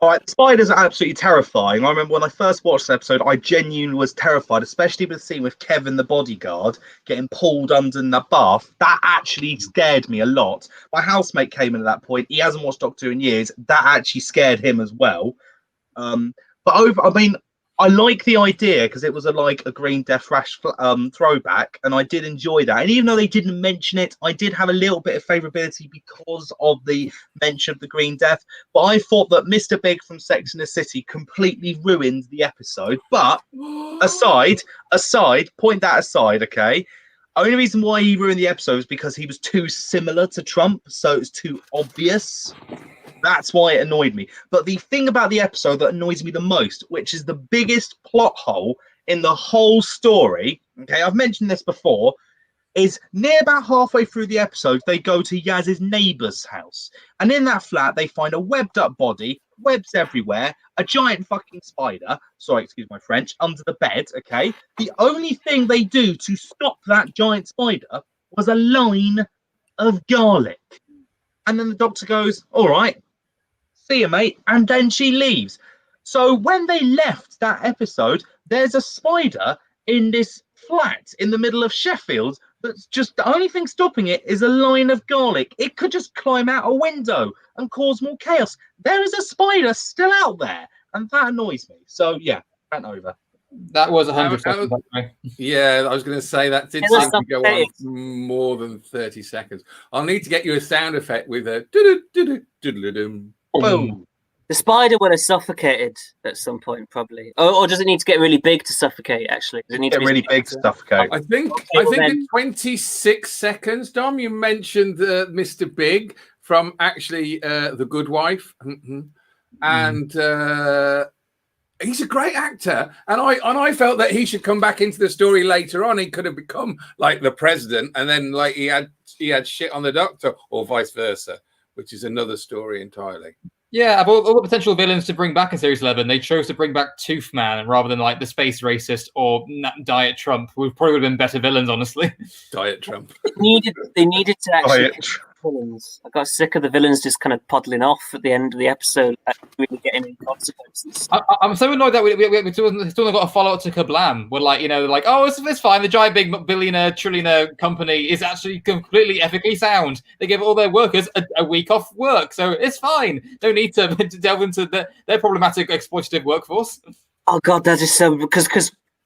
All right, spiders are absolutely terrifying. I remember when I first watched the episode, I genuinely was terrified, especially with the scene with Kevin the bodyguard getting pulled under in the bath. That actually scared me a lot. My housemate came in at that point. He hasn't watched Doctor Who in years. That actually scared him as well. I like the idea because it was a Green Death Rash throwback, and I did enjoy that. And even though they didn't mention it, I did have a little bit of favourability because of the mention of the Green Death. But I thought that Mr. Big from Sex and the City completely ruined the episode. But point that aside, okay? Only reason why he ruined the episode is because he was too similar to Trump, so it's too obvious. That's why it annoyed me. But the thing about the episode that annoys me the most, which is the biggest plot hole in the whole story, okay, I've mentioned this before, is near about halfway through the episode, they go to Yaz's neighbour's house. And in that flat, they find a webbed up body, webs everywhere, a giant fucking spider, sorry, excuse my French, under the bed, okay? The only thing they do to stop that giant spider was a line of garlic. And then the doctor goes, all right, see you, mate. And then she leaves. So when they left that episode, there's a spider in this flat in the middle of Sheffield that's just the only thing stopping it is a line of garlic. It could just climb out a window and cause more chaos. There is a spider still out there, and that annoys me. So yeah, rant over. That was 100 seconds. Yeah, I was going to say that did seem to go on more than 30 seconds. I'll need to get you a sound effect with a boom. The spider would have suffocated at some point, probably. Or does it need to get really big to suffocate? Actually, does it need to get really big to suffocate? I think in 26 seconds, Dom, you mentioned Mr. Big from actually The Good Wife, and. He's a great actor, and I felt that he should come back into the story later on. He could have become like the president, and then like he had shit on the doctor, or vice versa, which is another story entirely. Yeah, of all the potential villains to bring back in Series 11, they chose to bring back Tooth Man rather than like the space racist or Diet Trump, who probably would have been better villains, honestly. Diet Trump. They needed to actually villains. I got sick of the villains just kind of puddling off at the end of the episode, really getting any consequences. I'm so annoyed that we still got a follow up to Kablam. We're like, oh, it's fine. The giant big billionaire, trillionaire company is actually completely ethically sound. They give all their workers a week off work, so it's fine. No need to delve into their problematic exploitative workforce. Oh God, that is so because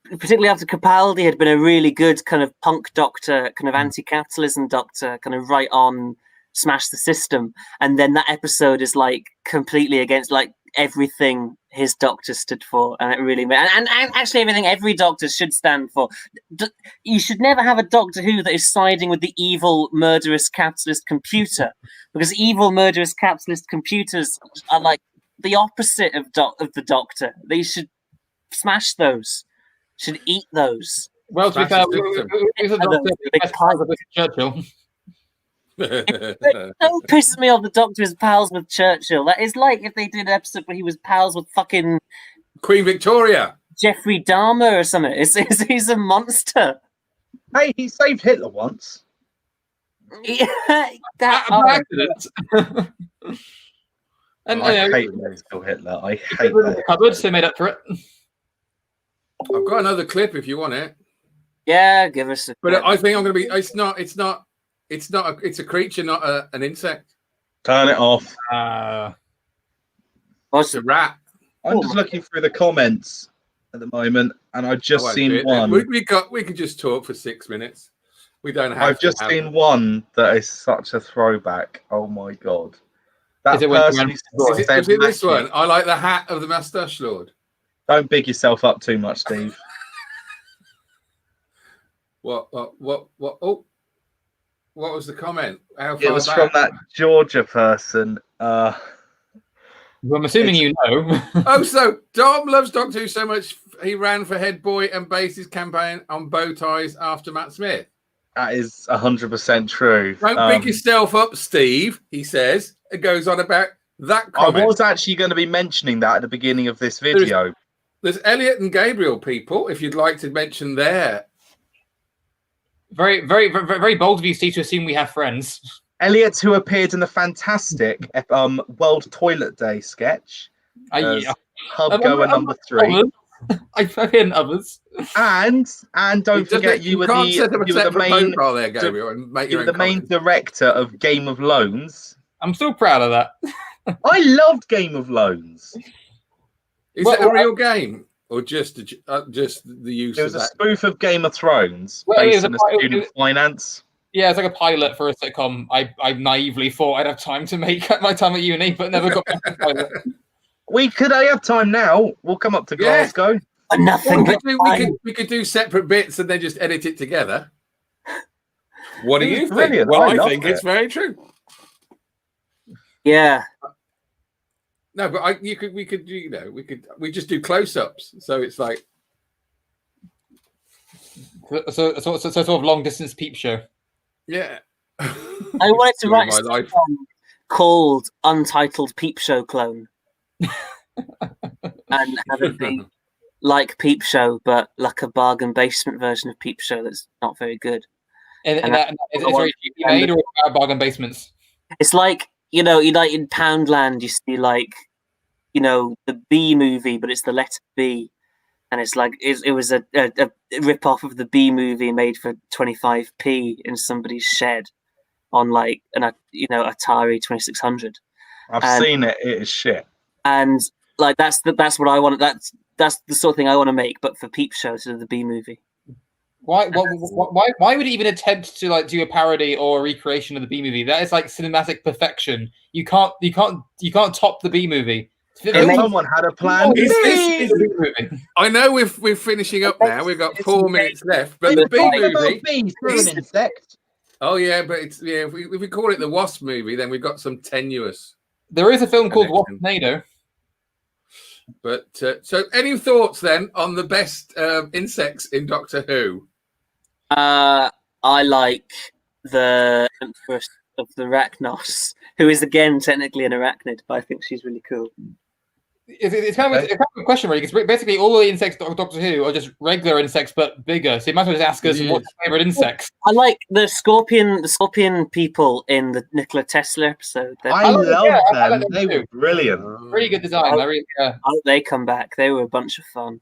particularly after Capaldi had been a really good kind of punk doctor, kind of anti-capitalism doctor, kind of right on smash the system, and then that episode is like completely against like everything his doctor stood for, and it really and actually everything every doctor should stand for. You should never have a Doctor Who that is siding with the evil murderous capitalist computer, because evil murderous capitalist computers are like the opposite of the Doctor. They should smash those. Should eat those. Well, to be fair, Churchill. It so pisses me off the Doctor is pals with Churchill. That is like if they did an episode where he was pals with fucking Queen Victoria, Jeffrey Dahmer or something. He's a monster. Hey, he saved Hitler once. Yeah, accident. And I hate Hitler. I hate the cupboard, so made up for it. I've got another clip if you want it. Yeah, give us a But clip. I think I'm going to be. It's a creature, not an insect. Turn it off. What's a rat? I'm just looking through the comments at the moment, and I've just seen one. We could just talk for 6 minutes. We don't have. I've just seen one that is such a throwback. Oh my God! That person is it this one? I like the hat of the Moustache Lord. Don't big yourself up too much, Steve. What? Oh, what was the comment? It was from that Georgia person. I'm assuming you know. Oh, so Dom loves Doctor Who so much he ran for head boy and based his campaign on bow ties after Matt Smith. That is 100% true. Don't big yourself up, Steve. He says. It goes on about that comment. I was actually going to be mentioning that at the beginning of this video. There's Eliott and Gabrielle people, if you'd like to mention their. Very, very, very, very bold of you, Steve, to assume we have friends. Eliott, who appeared in the fantastic World Toilet Day sketch. Hub Goer number 3. I've hidden others. And don't forget you were the main director of Game of Loans. I'm so proud of that. I loved Game of Loans. Is it a real game or just the use? It was of a spoof of Game of Thrones based on student finance. Yeah, it's like a pilot for a sitcom. I naively thought I'd have time to make at my time at uni, but never got back to the pilot. We could have time now. We'll come up to Glasgow. Nothing. We could do separate bits and then just edit it together. What do you think? Brilliant. Well, I think it's very true. Yeah. No, but we just do close-ups. So it's like so sort of long distance peep show. Yeah. I wanted to write a song called Untitled Peep Show Clone. And have it be like Peep Show, but like a bargain basement version of Peep Show that's not very good. Is it very cheaply made or bargain basements? It's like, you like in Poundland, you see like, the B movie, but it's the letter B. And it's like, it was a rip-off of the B movie made for 25p in somebody's shed on like an Atari 2600. I've seen it. It is shit. And like that's what I want. That's the sort of thing I want to make, but for Peep Show, sort of the B movie. Why would it even attempt to like do a parody or a recreation of the B movie? That is like cinematic perfection. You can't top the B movie. Someone had a plan. I know we're finishing up now. We've got 4 minutes left, but the B movie. An insect. Oh yeah, but it's if we call it the Wasp movie, then we've got some tenuous. There is a film called Waspnado. But so, any thoughts then on the best insects in Doctor Who? I like the Empress of the Arachnos, who is again technically an arachnid, but I think she's really cool. It's kind of a question, really, because basically all the insects Doctor Who are just regular insects but bigger. So you might as well just ask us what's your favorite insects. I like the scorpion people in the Nikola Tesla episode. I love them. They were brilliant. Really good design. I hope they come back. They were a bunch of fun.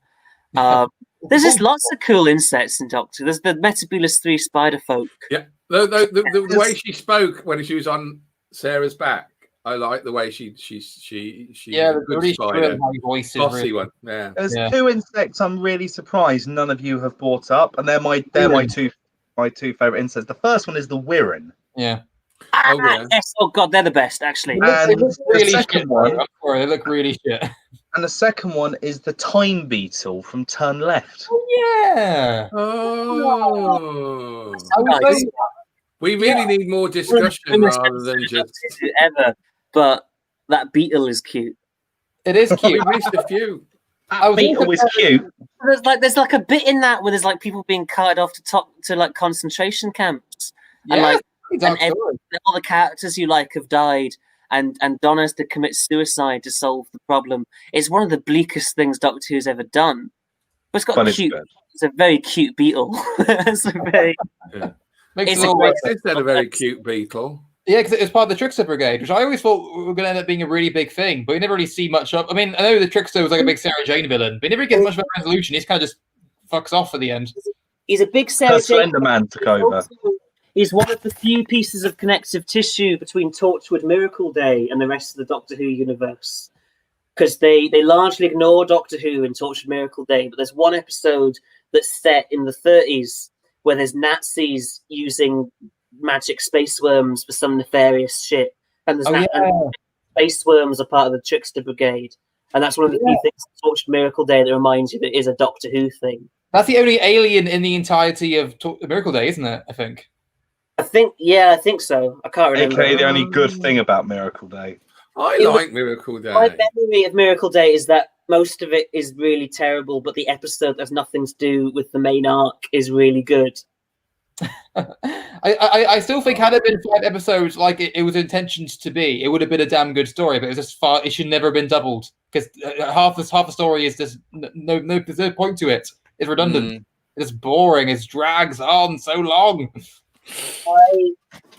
There's just lots of cool insects in Doctor. There's the Metabulus 3 spider folk. Yeah, the way she spoke when she was on Sarah's back. I like the way she the really spider. Voice is bossy really... one. Yeah. There's two insects I'm really surprised none of you have brought up, and they're my two favorite insects. The first one is the Wirren. Yeah. Yes. Oh god, they're the best actually. And really the second one, they look really shit. And the second one is the time beetle from Turn Left. Oh yeah. Oh. We really need more discussion rather than just ever. But that beetle is cute. It is cute. We missed a few. That beetle is cute. There's like a bit in that where there's like people being carted off to like concentration camps, and all the characters you like have died, and Donna has to commit suicide to solve the problem. It's one of the bleakest things Doctor Who's ever done. But it's got it's a very cute beetle. It's a very. It's a very cute beetle. Yeah, because it's part of the Trickster Brigade, which I always thought were going to end up being a really big thing, but you never really see much of. I mean, I know the Trickster was like a big Sarah Jane villain, but he never gets much of a resolution. He's kind of just fucks off at the end. He's a big Sarah Jane. Slenderman took over. He's one of the few pieces of connective tissue between Torchwood Miracle Day and the rest of the Doctor Who universe. Because they largely ignore Doctor Who in Torchwood Miracle Day, but there's one episode that's set in the 30s where there's Nazis using magic space worms for some nefarious shit, and there's space worms are part of the Trickster Brigade, and that's one of the key things in Torchwood Miracle Day that reminds you that it is a Doctor Who thing. That's the only alien in the entirety of Miracle Day, isn't it? I think so. I can't remember. Okay, the only good thing about Miracle Day. I like Miracle Day. My memory of Miracle Day is that most of it is really terrible, but the episode that has nothing to do with the main arc is really good. I still think had it been 5 episodes like it was intentioned to be, it would have been a damn good story. But it was just it should never have been doubled because half the story is just there's no point to it. It's redundant. It's boring. It drags on so long.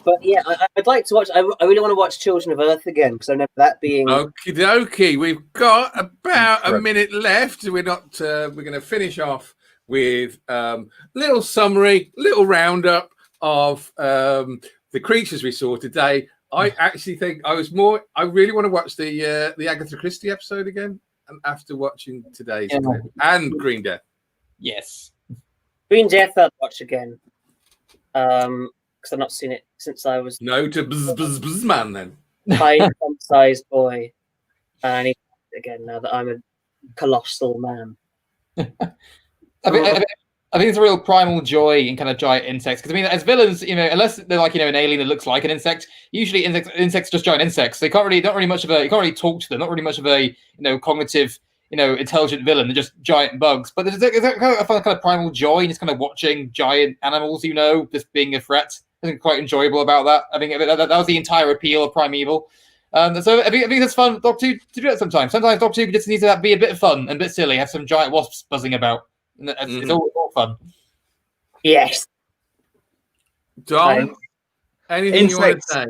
I'd like to watch. I really want to watch Children of Earth again because I remember that being. Okie dokie. We've got about a minute left. We're not. We're going to finish off with little summary, little roundup of the creatures we saw today. I actually think I really want to watch the Agatha Christie episode again after watching today's clip. And Green Death. Yes, Green Death I'll watch again because I've not seen it since I was no to bzz man then. Sized boy, and I need to watch it again now that I'm a colossal man. I think it's a real primal joy in kind of giant insects. Because I mean, as villains, unless they're like an alien that looks like an insect, usually insects are just giant insects. They you can't really talk to them. Not really much of a cognitive, intelligent villain. They're just giant bugs. But there's a kind of primal joy in just kind of watching giant animals, just being a threat. I think quite enjoyable about that. I think that was the entire appeal of Primeval. So I think it's fun, Doctor Who, to do it sometimes. Sometimes Doctor Who just needs to be a bit of fun and a bit silly. Have some giant wasps buzzing about. It's all fun. Yes. Dom, anything you want to say?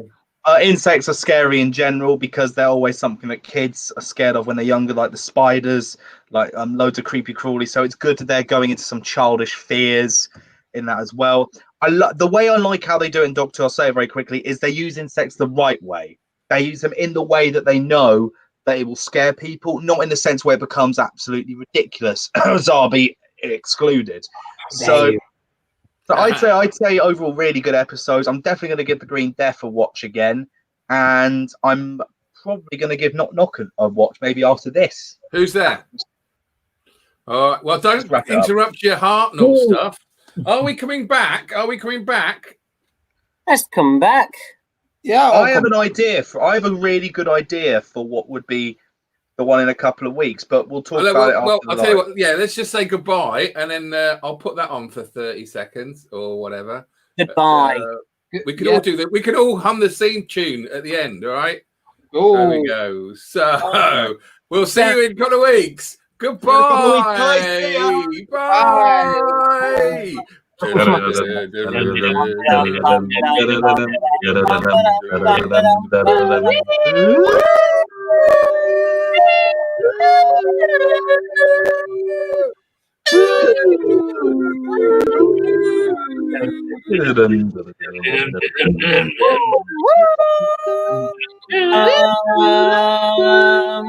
Insects are scary in general because they're always something that kids are scared of when they're younger, like the spiders, like loads of creepy crawly. So it's good that they're going into some childish fears in that as well. The way I like how they do it in Doctor, I'll say it very quickly, is they use insects the right way. They use them in the way that they know that it will scare people, not in the sense where it becomes absolutely ridiculous. Zarbi excluded. So I'd say overall really good episodes. I'm definitely going to give the Green Death a watch again, and I'm probably going to give Knock Knock a watch maybe after this. Who's there? All right. Well, don't interrupt your Hartnell stuff. Are we coming back? Let's come back. Yeah, I have an idea. I have a really good idea for what would be the one in a couple of weeks, but we'll talk about it after. Well, I'll tell you what. Yeah, let's just say goodbye, and then I'll put that on for 30 seconds or whatever. Goodbye. We could all do that. We could all hum the theme tune at the end. All right. Oh, there we go. So We'll see you in a couple of weeks. Goodbye. Bye.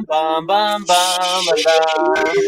Bum, bum, bum, bum, bum.